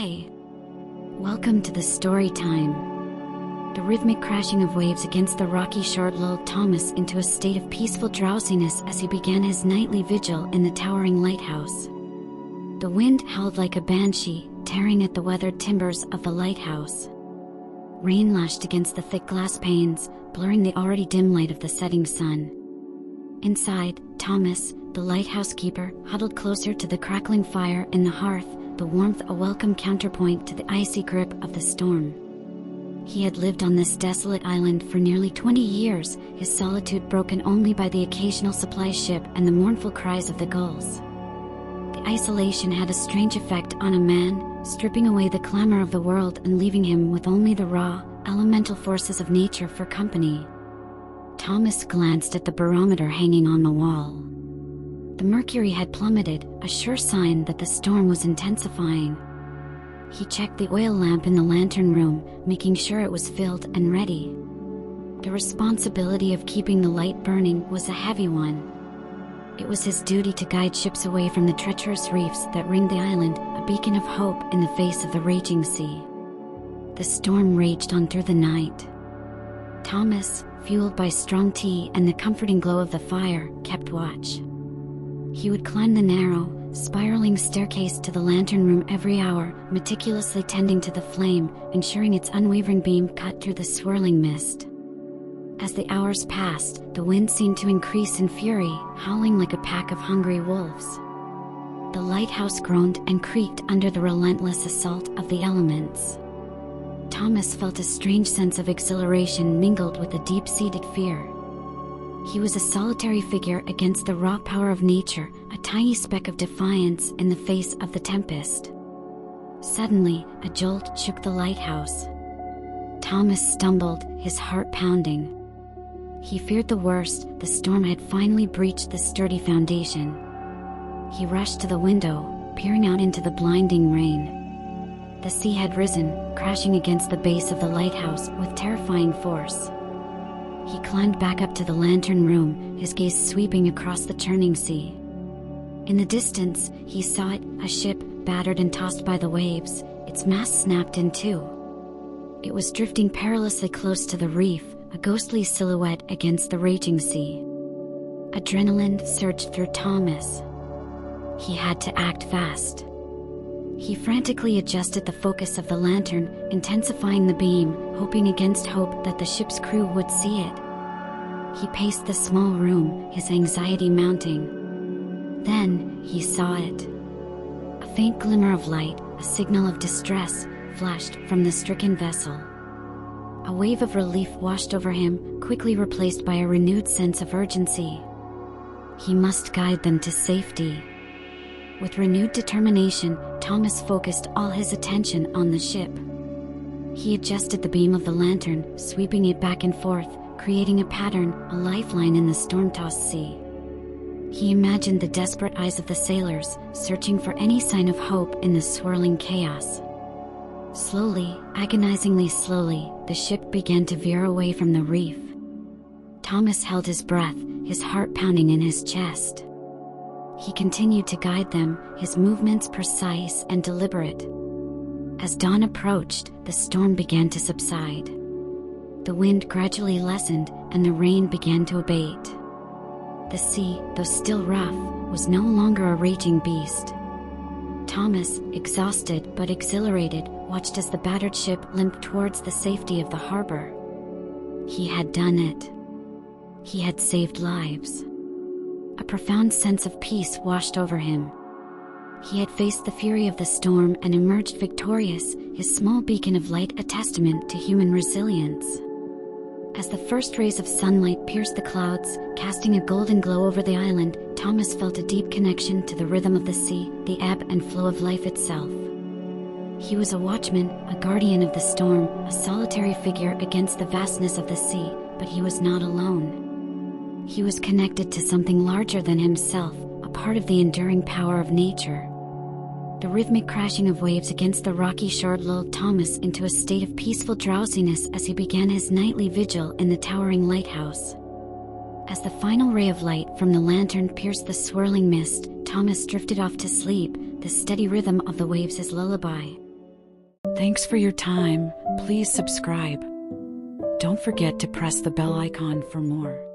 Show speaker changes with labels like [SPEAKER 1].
[SPEAKER 1] Hi! Welcome to the story time. The rhythmic crashing of waves against the rocky shore lulled Thomas into a state of peaceful drowsiness as he began his nightly vigil in the towering lighthouse. The wind howled like a banshee, tearing at the weathered timbers of the lighthouse. Rain lashed against the thick glass panes, blurring the already dim light of the setting sun. Inside, Thomas, the lighthouse keeper, huddled closer to the crackling fire in the hearth, the warmth a welcome counterpoint to the icy grip of the storm. He had lived on this desolate island for nearly 20 years, his solitude broken only by the occasional supply ship and the mournful cries of the gulls. The isolation had a strange effect on a man, stripping away the clamor of the world and leaving him with only the raw, elemental forces of nature for company. Thomas glanced at the barometer hanging on the wall. The mercury had plummeted, a sure sign that the storm was intensifying. He checked the oil lamp in the lantern room, making sure it was filled and ready. The responsibility of keeping the light burning was a heavy one. It was his duty to guide ships away from the treacherous reefs that ringed the island, a beacon of hope in the face of the raging sea. The storm raged on through the night. Thomas, fueled by strong tea and the comforting glow of the fire, kept watch. He would climb the narrow, spiraling staircase to the lantern room every hour, meticulously tending to the flame, ensuring its unwavering beam cut through the swirling mist. As the hours passed, the wind seemed to increase in fury, howling like a pack of hungry wolves. The lighthouse groaned and creaked under the relentless assault of the elements. Thomas felt a strange sense of exhilaration mingled with a deep-seated fear. He was a solitary figure against the raw power of nature, a tiny speck of defiance in the face of the tempest. Suddenly, a jolt shook the lighthouse. Thomas stumbled, his heart pounding. He feared the worst, the storm had finally breached the sturdy foundation. He rushed to the window, peering out into the blinding rain. The sea had risen, crashing against the base of the lighthouse with terrifying force. He climbed back up to the lantern room, his gaze sweeping across the churning sea. In the distance, he saw it, a ship, battered and tossed by the waves, its mast snapped in two. It was drifting perilously close to the reef, a ghostly silhouette against the raging sea. Adrenaline surged through Thomas. He had to act fast. He frantically adjusted the focus of the lantern, intensifying the beam, hoping against hope that the ship's crew would see it. He paced the small room, his anxiety mounting. Then, he saw it. A faint glimmer of light, a signal of distress, flashed from the stricken vessel. A wave of relief washed over him, quickly replaced by a renewed sense of urgency. He must guide them to safety. With renewed determination, Thomas focused all his attention on the ship. He adjusted the beam of the lantern, sweeping it back and forth, creating a pattern, a lifeline in the storm-tossed sea. He imagined the desperate eyes of the sailors, searching for any sign of hope in the swirling chaos. Slowly, agonizingly slowly, the ship began to veer away from the reef. Thomas held his breath, his heart pounding in his chest. He continued to guide them, his movements precise and deliberate. As dawn approached, the storm began to subside. The wind gradually lessened, and the rain began to abate. The sea, though still rough, was no longer a raging beast. Thomas, exhausted but exhilarated, watched as the battered ship limped towards the safety of the harbor. He had done it. He had saved lives. A profound sense of peace washed over him. He had faced the fury of the storm and emerged victorious, his small beacon of light a testament to human resilience. As the first rays of sunlight pierced the clouds, casting a golden glow over the island, Thomas felt a deep connection to the rhythm of the sea, the ebb and flow of life itself. He was a watchman, a guardian of the storm, a solitary figure against the vastness of the sea, but he was not alone. He was connected to something larger than himself, a part of the enduring power of nature. The rhythmic crashing of waves against the rocky shore lulled Thomas into a state of peaceful drowsiness as he began his nightly vigil in the towering lighthouse. As the final ray of light from the lantern pierced the swirling mist, Thomas drifted off to sleep, the steady rhythm of the waves his lullaby.
[SPEAKER 2] Thanks for your time. Please subscribe. Don't forget to press the bell icon for more.